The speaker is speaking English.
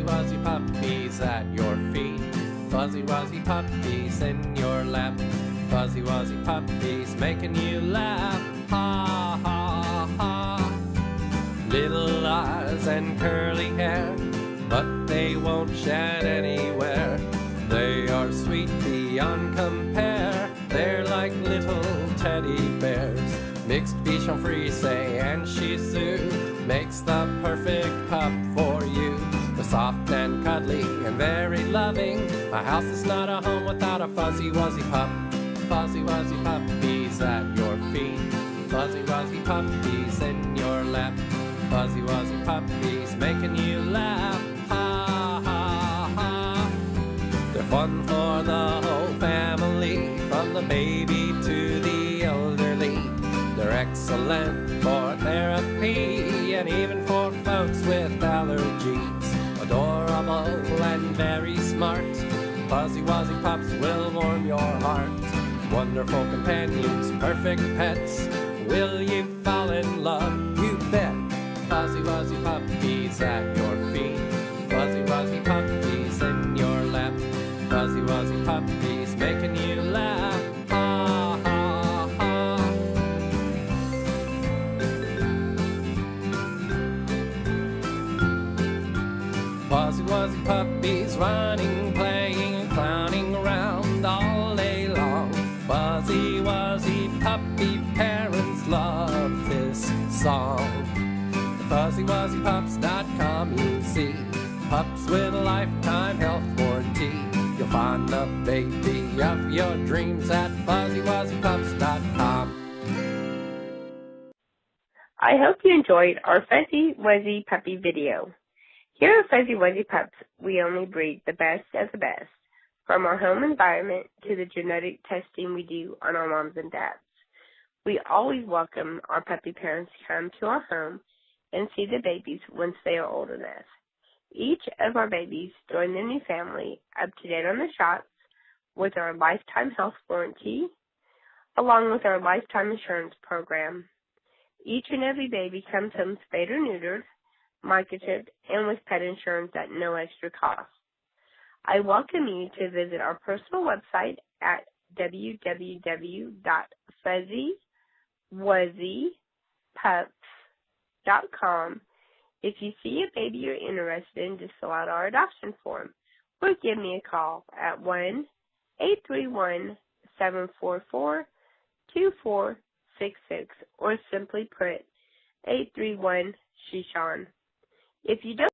wuzzy puppies at your feet. Fuzzy wuzzy puppies in your lap. Fuzzy wuzzy puppies making you laugh. Ha ha ha. Little eyes and curly hair, but they won't shed anywhere. They are sweet beyond compare. They're like little teddy bears. Mixed Bichon Frise and Shih Tzu makes the perfect pup for you. They're soft and cuddly and very loving. A house is not a home without a fuzzy wuzzy pup. Fuzzy wuzzy puppies at your feet. Fuzzy wuzzy puppies in your lap. Fuzzy wuzzy puppies making you laugh. Ha ha ha. They're fun for the whole family, from the baby to the elderly. They're excellent for therapy and even for folks with allergies. Adorable and very smart, fuzzy wuzzy pups will warm your heart. Wonderful companions, perfect pets. Will you fall in love? You bet. Fuzzy wuzzy puppies at your feet. Fuzzy wuzzy puppies in your lap. Fuzzy wuzzy puppies making you laugh. Ha ha ha. Fuzzy wuzzy puppies running, playing, clowning around all day long. Fuzzy wuzzy puppy parents love this song. FuzzyWuzzyPups.com, you see pups with a lifetime health warranty. You'll find the baby of your dreams at FuzzyWuzzyPups.com. I hope you enjoyed our Fuzzy Wuzzy Puppy video. Here at Fuzzy Wuzzy Pups, we only breed the best of the best, from our home environment to the genetic testing we do on our moms and dads. We always welcome our puppy parents to come to our home and see the babies once they are old enough. Each of our babies join their new family up to date on the shots with our lifetime health warranty, along with our lifetime insurance program. Each and every baby comes home spayed or neutered, microchipped, and with pet insurance at no extra cost. I welcome you to visit our personal website at www.fuzzywuzzypups.com. If you see a baby you're interested in, just fill out our adoption form or give me a call at 1-831-744-2466 or simply put 831-SHISHAN. If you don't